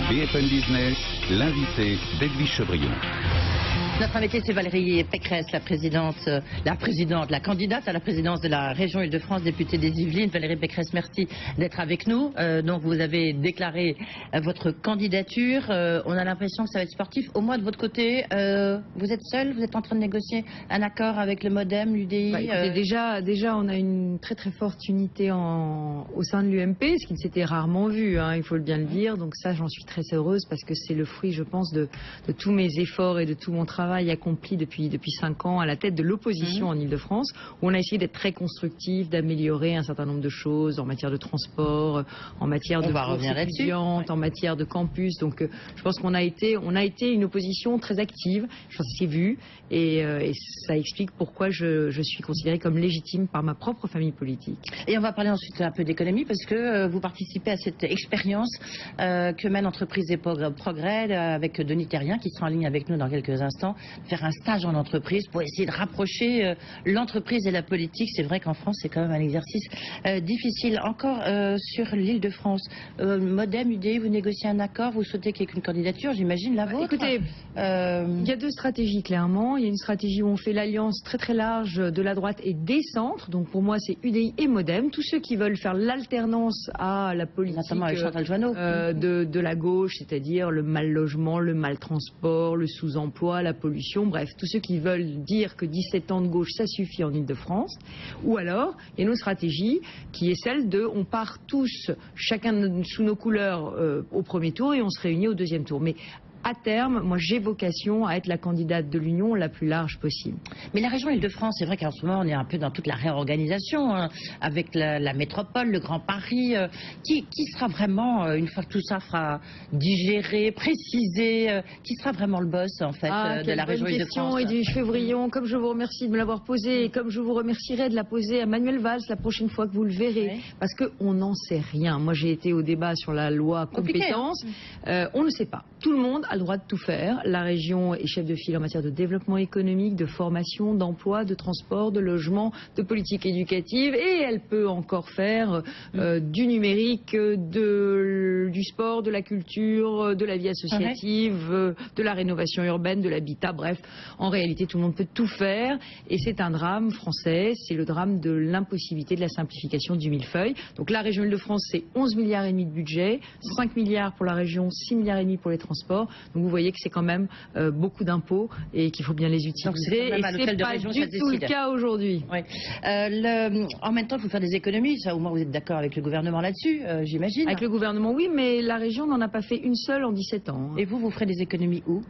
BFM Business, l'invité d'Edwige Chevrillon. Notre invitée, c'est Valérie Pécresse, la candidate à la présidence de la région Île-de-France, députée des Yvelines. Valérie Pécresse, merci d'être avec nous. Donc, vous avez déclaré votre candidature. On a l'impression que ça va être sportif. Au moins, de votre côté, vous êtes seul, vous êtes en train de négocier un accord avec le MoDem, l'UDI. Écoutez, déjà, on a une très très forte unité au sein de l'UMP, ce qui ne s'était rarement vu, il faut bien le dire. Donc ça, j'en suis très heureuse parce que c'est le fruit, je pense, de tous mes efforts et de tout mon travail accompli depuis 5 ans à la tête de l'opposition en Île-de-France, où on a essayé d'être très constructif, d'améliorer un certain nombre de choses en matière de transport, en matière de bourses étudiantes, en matière de campus. Donc je pense qu'on a été une opposition très active. Je pense que c'est vu et ça explique pourquoi je suis considérée comme légitime par ma propre famille politique. Et on va parler ensuite un peu d'économie parce que vous participez à cette expérience que mène Entreprise et Progrès avec Denis Terrien qui sera en ligne avec nous dans quelques instants. Faire un stage en entreprise pour essayer de rapprocher l'entreprise et la politique. C'est vrai qu'en France, c'est quand même un exercice difficile. Encore sur l'Île-de-France, MoDem, UDI, vous négociez un accord, vous souhaitez qu'il y ait une candidature, j'imagine, la vôtre. Écoutez, il y a deux stratégies, clairement. Il y a une stratégie où on fait l'alliance très très large de la droite et des centres. Donc pour moi, c'est UDI et MoDem. Tous ceux qui veulent faire l'alternance à la politique de la gauche, c'est-à-dire le mal logement, le mal transport, le sous-emploi, la pollution, bref, tous ceux qui veulent dire que 17 ans de gauche, ça suffit en Île-de-France. Ou alors, il y a une autre stratégie qui est celle de on part tous, chacun sous nos couleurs au premier tour et on se réunit au deuxième tour. Mais à terme, moi j'ai vocation à être la candidate de l'Union la plus large possible. Mais la région Île-de-France, c'est vrai qu'en ce moment on est un peu dans toute la réorganisation, avec la métropole, le Grand Paris. Qui sera vraiment, une fois que tout ça sera digéré, précisé, qui sera vraiment le boss en fait de la région Île-de-France? Edwige Chevrillon, comme je vous remercie de me l'avoir posée et comme je vous remercierai de la poser à Manuel Valls la prochaine fois que vous le verrez, parce qu'on n'en sait rien. Moi j'ai été au débat sur la loi compétences, on ne sait pas. Tout le monde a le droit de tout faire. La région est chef de file en matière de développement économique, de formation, d'emploi, de transport, de logement, de politique éducative et elle peut encore faire du numérique, du sport, de la culture, de la vie associative, de la rénovation urbaine, de l'habitat, bref. En réalité, tout le monde peut tout faire et c'est un drame français, c'est le drame de l'impossibilité de la simplification du millefeuille. Donc la région Île-de-France, c'est 11,5 milliards de budget, 5 milliards pour la région, 6,5 milliards pour les transports. Donc vous voyez que c'est quand même beaucoup d'impôts et qu'il faut bien les utiliser. Et c'est pas du tout le cas aujourd'hui. Oui. En même temps, il faut faire des économies. Ça, au moins, vous êtes d'accord avec le gouvernement là-dessus, j'imagine. Avec le gouvernement, oui, mais la région n'en a pas fait une seule en 17 ans. Et vous ferez des économies où ?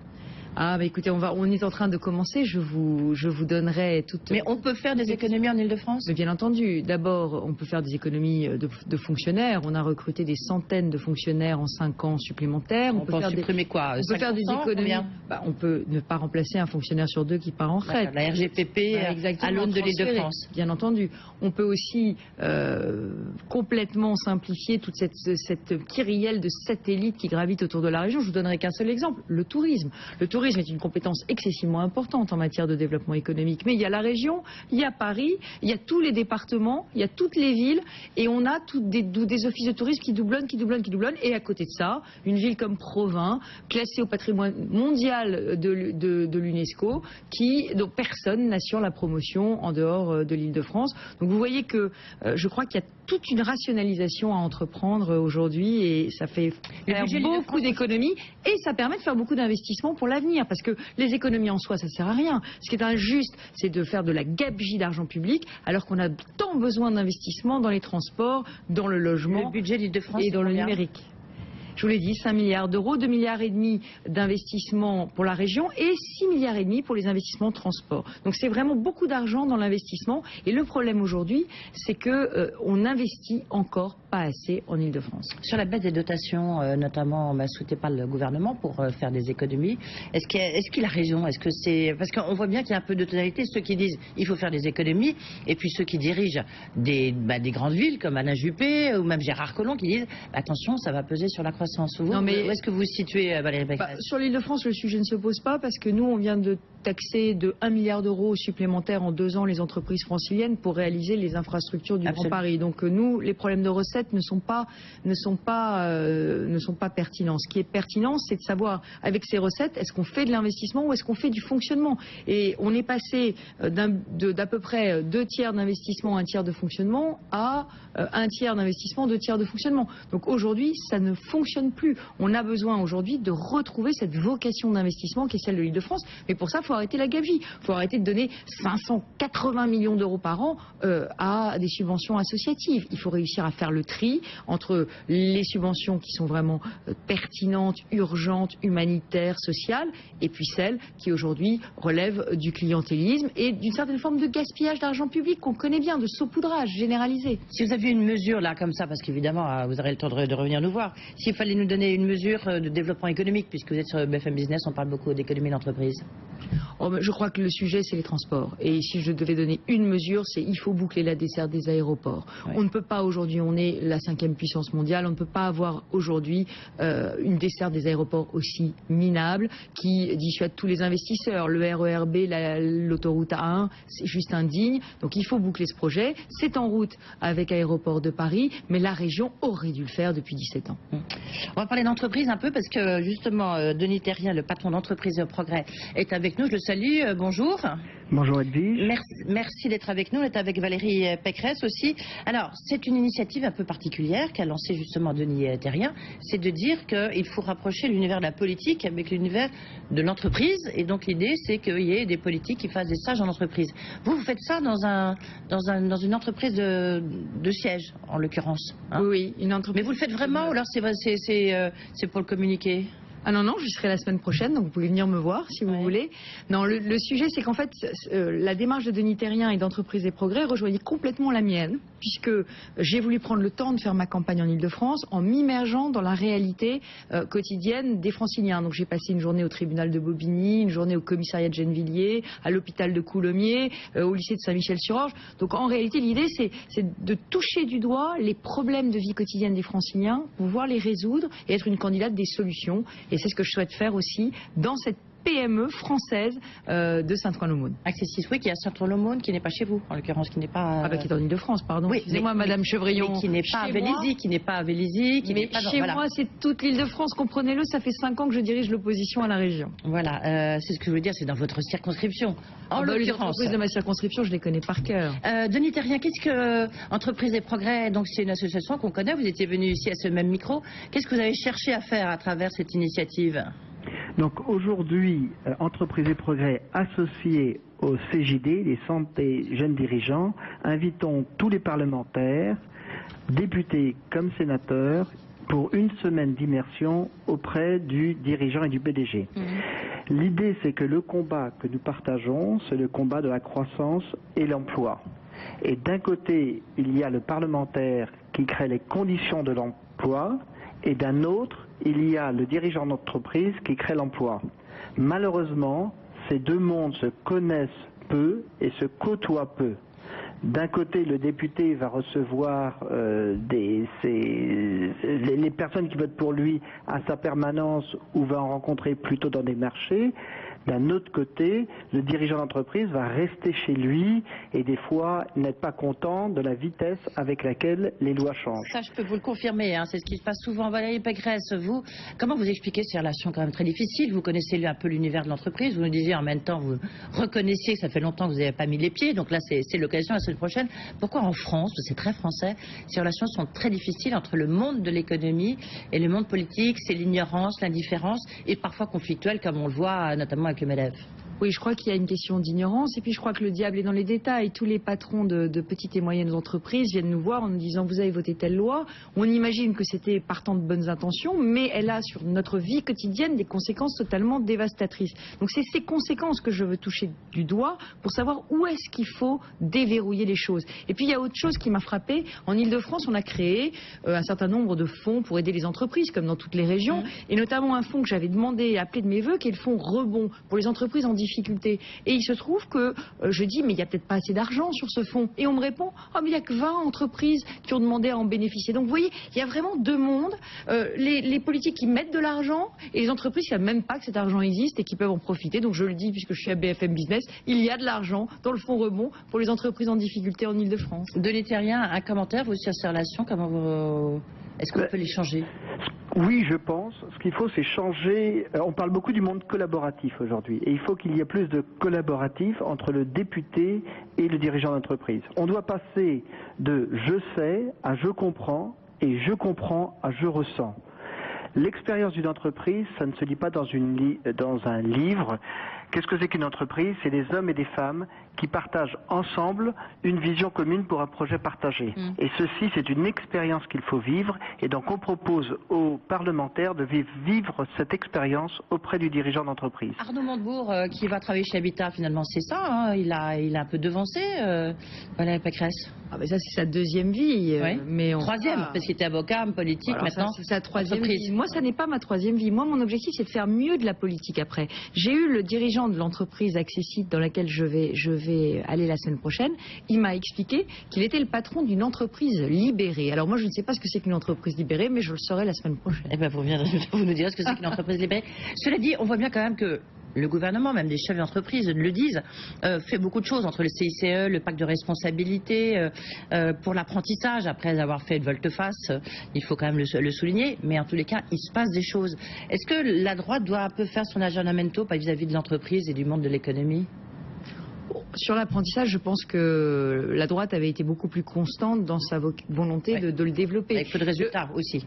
Ah, bah écoutez, on est en train de commencer, je vous donnerai toutes... Mais on peut faire des économies en Île-de-France ? Bien entendu. D'abord, on peut faire des économies de fonctionnaires. On a recruté des centaines de fonctionnaires en 5 ans supplémentaires. On peut en supprimer quoi ? On peut faire des économies. On peut ne pas remplacer un fonctionnaire sur 2 qui part en retraite. La RGPP à l'aune de l'Île-de-France. Bien entendu. On peut aussi complètement simplifier toute cette kyrielle de satellites qui gravitent autour de la région. Je vous donnerai qu'un seul exemple, le tourisme. Le tourisme est une compétence excessivement importante en matière de développement économique. Mais il y a la région, il y a Paris, il y a tous les départements, il y a toutes les villes et on a des offices de tourisme qui doublonnent. Et à côté de ça, une ville comme Provins, classée au patrimoine mondial de l'UNESCO, dont personne n'assure la promotion en dehors de l'Île-de-France. Donc vous voyez que je crois qu'il y a toute une rationalisation à entreprendre aujourd'hui et ça fait faire beaucoup d'économies et ça permet de faire beaucoup d'investissements pour l'avenir. Parce que les économies en soi, ça ne sert à rien. Ce qui est injuste, c'est de faire de la gabegie d'argent public, alors qu'on a tant besoin d'investissements dans les transports, dans le logement et dans le numérique. Je vous l'ai dit, 5 milliards d'euros, 2,5 milliards d'investissements pour la région et 6,5 milliards pour les investissements de transport. Donc c'est vraiment beaucoup d'argent dans l'investissement. Et le problème aujourd'hui, c'est qu'on investit encore pas assez en Île-de-France. Sur la baisse des dotations, notamment souhaitées par le gouvernement pour faire des économies, est-ce qu'il a raison? Est-ce que c'est parce qu'on voit bien qu'il y a un peu de tonalité, ceux qui disent il faut faire des économies, et puis ceux qui dirigent des grandes villes comme Alain Juppé ou même Gérard Collomb qui disent attention, ça va peser sur la croissance. Où est-ce que vous vous situez, Valérie Pécresse? Sur l'Île-de-France, le sujet ne se pose pas parce que nous, on vient de taxer de 1 milliard d'euros supplémentaires en 2 ans les entreprises franciliennes pour réaliser les infrastructures du Grand Paris. Donc nous, les problèmes de recettes ne sont pas pertinents. Ce qui est pertinent, c'est de savoir, avec ces recettes, est-ce qu'on fait de l'investissement ou est-ce qu'on fait du fonctionnement? Et on est passé d'à peu près 2 tiers d'investissement, 1 tiers de fonctionnement, à 1 tiers d'investissement, 2 tiers de fonctionnement. Donc aujourd'hui, ça ne fonctionne plus. On a besoin aujourd'hui de retrouver cette vocation d'investissement qui est celle de l'Île-de-France. Mais pour ça, il faut arrêter la gabegie. Il faut arrêter de donner 580 millions d'euros par an à des subventions associatives. Il faut réussir à faire le tri entre les subventions qui sont vraiment pertinentes, urgentes, humanitaires, sociales, et puis celles qui aujourd'hui relèvent du clientélisme et d'une certaine forme de gaspillage d'argent public qu'on connaît bien, de saupoudrage généralisé. Si vous aviez une mesure là comme ça, parce qu'évidemment vous aurez le temps de revenir nous voir, s'il fallait nous donner une mesure de développement économique, puisque vous êtes sur BFM Business, on parle beaucoup d'économie d'entreprise. Je crois que le sujet, c'est les transports. Et si je devais donner une mesure, c'est il faut boucler la desserte des aéroports. Ouais. On ne peut pas aujourd'hui, on est la 5e puissance mondiale, on ne peut pas avoir aujourd'hui une desserte des aéroports aussi minable qui dissuade tous les investisseurs. Le RERB, l'autoroute A1, c'est juste indigne. Donc il faut boucler ce projet. C'est en route avec Aéroports de Paris, mais la région aurait dû le faire depuis 17 ans. On va parler d'entreprise un peu parce que justement, Denis Terrien, le patron d'entreprise Progrès, est avec nous. Je le salue. Bonjour. Bonjour Edwige. Merci d'être avec nous. On est avec Valérie Pécresse aussi. Alors, c'est une initiative un peu particulière qu'a lancée justement Denis Terrien. C'est de dire qu'il faut rapprocher l'univers de la politique avec l'univers de l'entreprise. Et donc l'idée, c'est qu'il y ait des politiques qui fassent des stages en entreprise. Vous faites ça dans une entreprise de siège, en l'occurrence. Hein? Oui, une entreprise. Mais vous le faites vraiment ou alors c'est pour le communiquer? Ah non, j'y serai la semaine prochaine, donc vous pouvez venir me voir si vous voulez. Non, le sujet, c'est qu'en fait, la démarche de Denis Terrien et d'Entreprise et Progrès rejoignait complètement la mienne, puisque j'ai voulu prendre le temps de faire ma campagne en Ile-de-France en m'immergeant dans la réalité quotidienne des Franciliens. Donc j'ai passé une journée au tribunal de Bobigny, une journée au commissariat de Gennevilliers, à l'hôpital de Coulommiers, au lycée de Saint-Michel-sur-Orge. Donc en réalité, l'idée, c'est de toucher du doigt les problèmes de vie quotidienne des Franciliens, pouvoir les résoudre et être une candidate des solutions. Et c'est ce que je souhaite faire aussi dans cette PME française de Saint-Ouen-l'Aumône. Accessis, oui, qui est à Saint-Ouen-l'Aumône, qui n'est pas chez vous, en l'occurrence, qui n'est pas... qui est en Ile-de-France, pardon. Oui, excusez-moi, Madame Chevrillon. Mais qui n'est pas à Vélizy, qui n'est pas à Vélizy, qui n'est pas... Chez moi, c'est toute l'Île-de-France, comprenez-le, ça fait 5 ans que je dirige l'opposition à la région. Voilà, c'est ce que je veux dire, c'est dans votre circonscription. Les entreprises de ma circonscription, je les connais par cœur. Denis Terrien, qu'est-ce que Entreprise et Progrès, donc c'est une association qu'on connaît, vous étiez venu ici à ce même micro, qu'est-ce que vous avez cherché à faire à travers cette initiative ? Donc aujourd'hui, Entreprise et Progrès associés au CJD, les centres des jeunes dirigeants, invitons tous les parlementaires, députés comme sénateurs, pour une semaine d'immersion auprès du dirigeant et du PDG. L'idée, c'est que le combat que nous partageons, c'est le combat de la croissance et l'emploi. Et d'un côté, il y a le parlementaire qui crée les conditions de l'emploi, et d'un autre, il y a le dirigeant d'entreprise qui crée l'emploi. Malheureusement, ces deux mondes se connaissent peu et se côtoient peu. D'un côté, le député va recevoir les personnes qui votent pour lui à sa permanence ou va en rencontrer plutôt dans des marchés. D'un autre côté, le dirigeant d'entreprise va rester chez lui et des fois n'être pas content de la vitesse avec laquelle les lois changent. Ça, je peux vous le confirmer, hein, c'est ce qui se passe souvent. Valérie Pécresse, vous, comment vous expliquez ces relations quand même très difficiles? Vous connaissez un peu l'univers de l'entreprise, vous nous disiez en même temps, vous reconnaissiez que ça fait longtemps que vous n'avez pas mis les pieds, donc là c'est l'occasion la semaine prochaine. Pourquoi en France, c'est très français, ces relations sont très difficiles entre le monde de l'économie et le monde politique? C'est l'ignorance, l'indifférence et parfois conflictuelle comme on le voit notamment avec le MEDEF. Oui, je crois qu'il y a une question d'ignorance et puis je crois que le diable est dans les détails. Tous les patrons de petites et moyennes entreprises viennent nous voir en nous disant vous avez voté telle loi. On imagine que c'était partant de bonnes intentions, mais elle a sur notre vie quotidienne des conséquences totalement dévastatrices. Donc c'est ces conséquences que je veux toucher du doigt pour savoir où est-ce qu'il faut déverrouiller les choses. Et puis il y a autre chose qui m'a frappée. En Ile-de-France, on a créé un certain nombre de fonds pour aider les entreprises, comme dans toutes les régions, et notamment un fonds que j'avais demandé et appelé de mes voeux, qui est le fonds Rebond pour les entreprises en difficulté. difficulté. Et il se trouve que je dis, mais il n'y a peut-être pas assez d'argent sur ce fonds. Et on me répond, oh, mais il n'y a que 20 entreprises qui ont demandé à en bénéficier. Donc vous voyez, il y a vraiment deux mondes. Les politiques qui mettent de l'argent et les entreprises qui ne savent même pas que cet argent existe et qui peuvent en profiter. Donc je le dis, puisque je suis à BFM Business, il y a de l'argent dans le fonds rebond pour les entreprises en difficulté en Ile-de-France. Denis Thérien, un commentaire vous sur ces relations, est-ce qu'on peut les changer? Oui, je pense. Ce qu'il faut, c'est changer. On parle beaucoup du monde collaboratif aujourd'hui. Et il faut qu'il y ait plus de collaboratif entre le député et le dirigeant d'entreprise. On doit passer de je sais à je comprends et je comprends à je ressens. L'expérience d'une entreprise, ça ne se lit pas dans un livre. Qu'est-ce que c'est qu'une entreprise? C'est des hommes et des femmes qui partagent ensemble une vision commune pour un projet partagé. Et ceci, c'est une expérience qu'il faut vivre. Et donc, on propose aux parlementaires de vivre cette expérience auprès du dirigeant d'entreprise. Arnaud Montebourg, qui va travailler chez Habitat, finalement, c'est ça. Hein, il a un peu devancé Valérie Pécresse. Ah ben ça, c'est sa deuxième vie. Oui. Mais troisième, parce qu'il était avocat, homme politique, maintenant. C'est sa troisième vie. Moi, ça n'est pas ma troisième vie. Moi, mon objectif, c'est de faire mieux de la politique après. J'ai eu le dirigeant de l'entreprise Accessite dans laquelle je vais aller la semaine prochaine. Il m'a expliqué qu'il était le patron d'une entreprise libérée. Alors moi, je ne sais pas ce que c'est qu'une entreprise libérée, mais je le saurai la semaine prochaine. Eh ben, vous nous direz ce que c'est qu'une entreprise libérée. Cela dit, on voit bien quand même que le gouvernement, même des chefs d'entreprise le disent, fait beaucoup de choses entre le CICE, le pacte de responsabilité, pour l'apprentissage, après avoir fait de volte-face, il faut quand même le souligner, mais en tous les cas, il se passe des choses. Est-ce que la droite doit un peu faire son aggiornamento vis-à-vis de l'entreprise et du monde de l'économie? Sur l'apprentissage, je pense que la droite avait été beaucoup plus constante dans sa volonté de le développer. Avec peu de résultats aussi.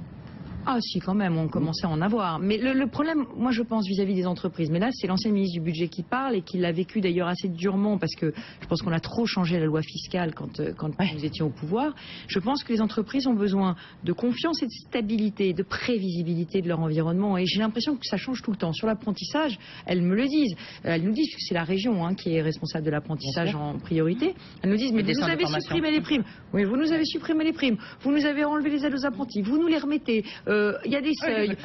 Ah si, quand même, on commençait à en avoir. Mais le problème, moi je pense vis-à-vis des entreprises, mais là c'est l'ancien ministre du budget qui parle et qui l'a vécu d'ailleurs assez durement parce que je pense qu'on a trop changé la loi fiscale quand nous étions au pouvoir. Je pense que les entreprises ont besoin de confiance et de stabilité, de prévisibilité de leur environnement et j'ai l'impression que ça change tout le temps. Sur l'apprentissage, elles me le disent. Elles nous disent que c'est la région qui est responsable de l'apprentissage en priorité. Elles nous disent, mais vous nous avez supprimé les primes. Oui, vous nous avez supprimé les primes. Vous nous avez enlevé les aides aux apprentis. Vous nous les remettez. Il y a des seuils,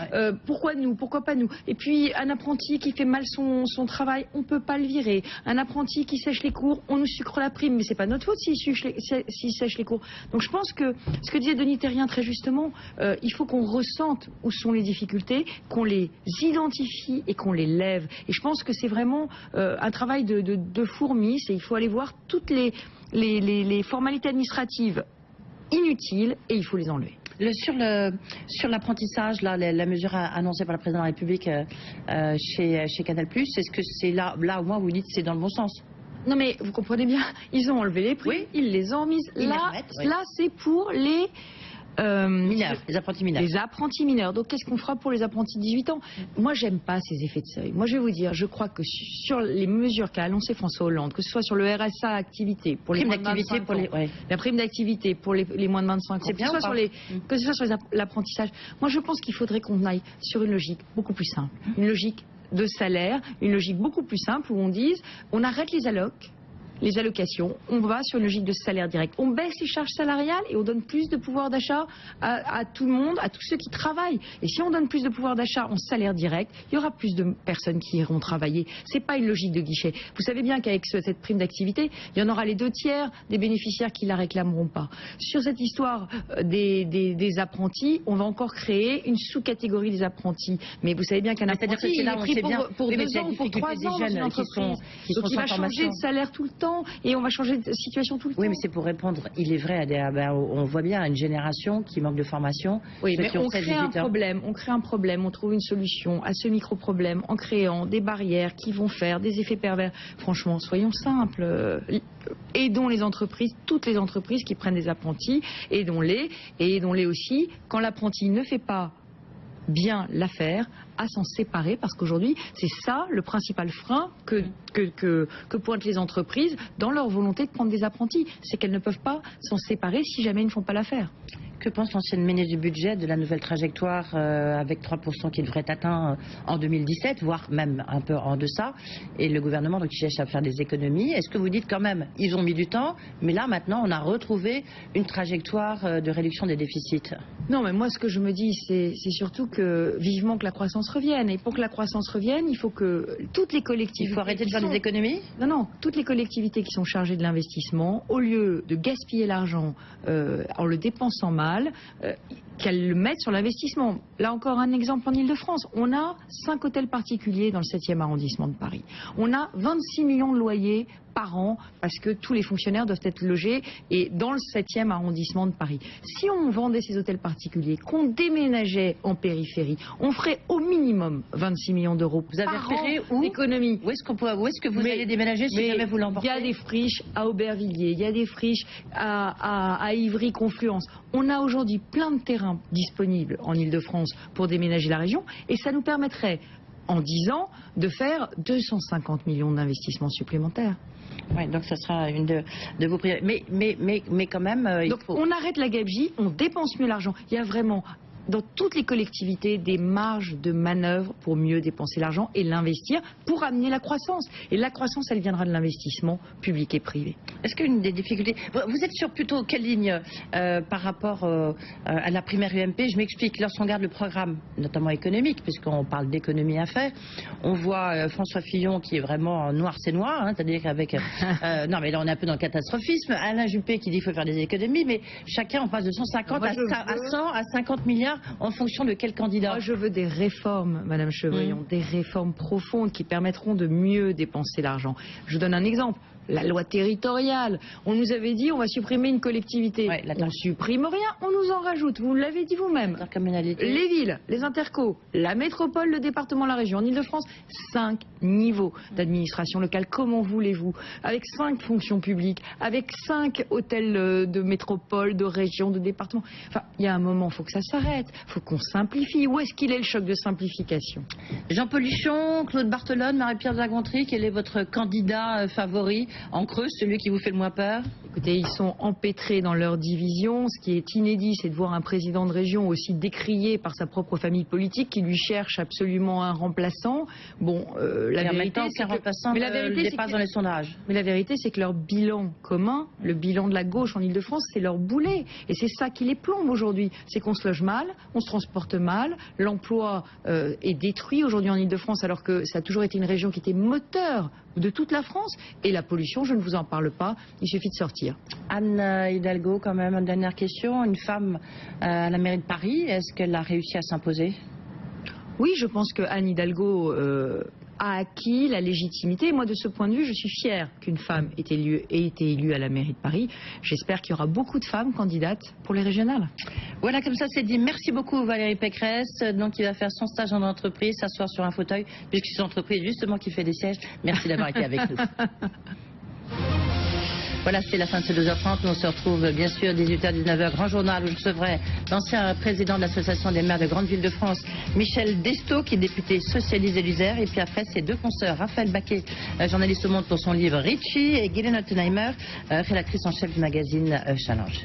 pourquoi nous, pourquoi pas nous? Et puis un apprenti qui fait mal son travail, on ne peut pas le virer. Un apprenti qui sèche les cours, on nous sucre la prime, mais c'est pas notre faute s'il sèche les cours. Donc je pense que ce que disait Denis Thérien très justement, il faut qu'on ressente où sont les difficultés, qu'on les identifie et qu'on les lève. Et je pense que c'est vraiment un travail de fourmi, il faut aller voir toutes les formalités administratives inutiles et il faut les enlever. Sur l'apprentissage, la mesure annoncée par le président de la République chez Canal+, est-ce que c'est là au moins vous dites que c'est dans le bon sens? Non mais vous comprenez bien, ils ont enlevé les primes, ils les ont mises. Là c'est pour les mineurs, les apprentis mineurs. Les apprentis mineurs. Donc qu'est-ce qu'on fera pour les apprentis de 18 ans? Moi j'aime pas ces effets de seuil. Moi je vais vous dire, je crois que sur les mesures qu'a annoncé François Hollande, que ce soit sur le RSA activité pour les moins de 25 ans, la prime d'activité pour les moins de 25 ans, que ce soit sur l'apprentissage, moi je pense qu'il faudrait qu'on aille sur une logique beaucoup plus simple, une logique de salaire, une logique beaucoup plus simple où on dise on arrête les allocations, on va sur une logique de salaire direct. On baisse les charges salariales et on donne plus de pouvoir d'achat à tout le monde, à tous ceux qui travaillent. Et si on donne plus de pouvoir d'achat en salaire direct, il y aura plus de personnes qui iront travailler. C'est pas une logique de guichet. Vous savez bien qu'avec cette prime d'activité, il y en aura les 2/3 des bénéficiaires qui la réclameront pas. Sur cette histoire des apprentis, on va encore créer une sous-catégorie des apprentis. Mais vous savez bien qu'un apprenti, il est pris pour 2 ans ou pour 3 ans dans une entreprise. Donc il va changer de salaire tout le temps. Et on va changer de situation tout le temps. Oui, mais c'est pour répondre, il est vrai, on voit bien une génération qui manque de formation. Oui, mais on crée un problème, on trouve une solution à ce micro-problème en créant des barrières qui vont faire des effets pervers. Franchement, soyons simples. Aidons les entreprises, toutes les entreprises qui prennent des apprentis, aidons-les et aidons-les aussi quand l'apprenti ne fait pas bien l'affaire à s'en séparer parce qu'aujourd'hui c'est ça le principal frein que pointent les entreprises dans leur volonté de prendre des apprentis, c'est qu'elles ne peuvent pas s'en séparer si jamais ils ne font pas l'affaire. Que pense l'ancienne ministre du budget de la nouvelle trajectoire avec 3% qui devrait être atteint en 2017, voire même un peu en deçà, et le gouvernement donc, qui cherche à faire des économies? Est-ce que vous dites quand même, ils ont mis du temps, mais là maintenant on a retrouvé une trajectoire de réduction des déficits? Non, mais moi ce que je me dis, c'est surtout que vivement que la croissance revienne. Et pour que la croissance revienne, il faut que toutes les collectivités... Il faut arrêter de faire des économies? Non, toutes les collectivités qui sont chargées de l'investissement, au lieu de gaspiller l'argent en le dépensant mal, qu'elles le mettent sur l'investissement. Là encore un exemple en Ile-de-France. On a 5 hôtels particuliers dans le 7e arrondissement de Paris. On a 26 millions de loyers par an parce que tous les fonctionnaires doivent être logés et dans le 7e arrondissement de Paris. Si on vendait ces hôtels particuliers, qu'on déménageait en périphérie, on ferait au minimum 26 millions d'euros par an d'économie. Où est-ce que vous allez déménager si jamais vous l'emportez? Il y a des friches à Aubervilliers, il y a des friches à Ivry-Confluence. On a aujourd'hui plein de terrains disponibles en Ile-de-France pour déménager la région et ça nous permettrait en 10 ans de faire 250 millions d'investissements supplémentaires. Oui, donc ça sera une de vos priorités. Mais quand même, on arrête la gabegie, on dépense mieux l'argent. Il y a vraiment dans toutes les collectivités des marges de manœuvre pour mieux dépenser l'argent et l'investir pour amener la croissance. Et la croissance, elle viendra de l'investissement public et privé. Est-ce qu'une des difficultés... Vous êtes sur plutôt quelle ligne par rapport à la primaire UMP? Je m'explique. Lorsqu'on regarde le programme, notamment économique, puisqu'on parle d'économie à faire, on voit François Fillon qui est vraiment noir, c'est noir, hein, c'est-à-dire qu'avec... non, mais là, on est un peu dans le catastrophisme. Alain Juppé qui dit qu'il faut faire des économies, mais chacun, on passe de 150 à 100 à 50 milliards en fonction de quel candidat? Moi, je veux des réformes, Madame Chevrillon, des réformes profondes qui permettront de mieux dépenser l'argent. Je vous donne un exemple. La loi territoriale. On nous avait dit on va supprimer une collectivité. Ouais, on supprime rien, on nous en rajoute. Vous l'avez dit vous-même. Les villes, les intercos, la métropole, le département, la région. En Ile-de-France, 5 niveaux d'administration locale. Comment voulez-vous? Avec 5 fonctions publiques, avec 5 hôtels de métropole, de région, de département. Enfin, il y a un moment, il faut que ça s'arrête. Il faut qu'on simplifie. Où est-ce qu'il est le choc de simplification? Jean-Paul Luchon, Claude Barthelone, Marie-Pierre de la Gontrie, quel est votre candidat favori? En Creuse, celui qui vous fait le moins peur? Écoutez, ils sont empêtrés dans leur division. Ce qui est inédit, c'est de voir un président de région aussi décrié par sa propre famille politique qui lui cherche absolument un remplaçant. Bon, la vérité, c'est que dépasse dans les sondages. Mais la vérité, c'est que leur bilan commun, le bilan de la gauche en Ile-de-France, c'est leur boulet. Et c'est ça qui les plombe aujourd'hui. C'est qu'on se loge mal, on se transporte mal, l'emploi est détruit aujourd'hui en Ile-de-France alors que ça a toujours été une région qui était moteur de toute la France. Et la pollution, je ne vous en parle pas, il suffit de sortir. Anne Hidalgo, quand même, une dernière question. Une femme à la mairie de Paris, est-ce qu'elle a réussi à s'imposer? Oui, je pense que Anne Hidalgo a acquis la légitimité. Moi, de ce point de vue, je suis fière qu'une femme ait été élue à la mairie de Paris. J'espère qu'il y aura beaucoup de femmes candidates pour les régionales. Voilà, comme ça, c'est dit. Merci beaucoup, Valérie Pécresse. Donc, il va faire son stage en entreprise, s'asseoir sur un fauteuil, puisque c'est l'entreprise, justement, qui fait des sièges. Merci d'avoir été avec nous. Voilà, c'est la fin de ce 12h30. On se retrouve bien sûr 18h-19h, grand journal où je recevrai l'ancien président de l'association des maires de Grande Ville de France, Michel Destaut, qui est député socialiste de l'Isère. Et puis après, ses 2 consoeurs, Raphaël Baquet, journaliste au Monde pour son livre Richie, et Guylaine Ottenheimer, rédactrice en chef du magazine Challenge.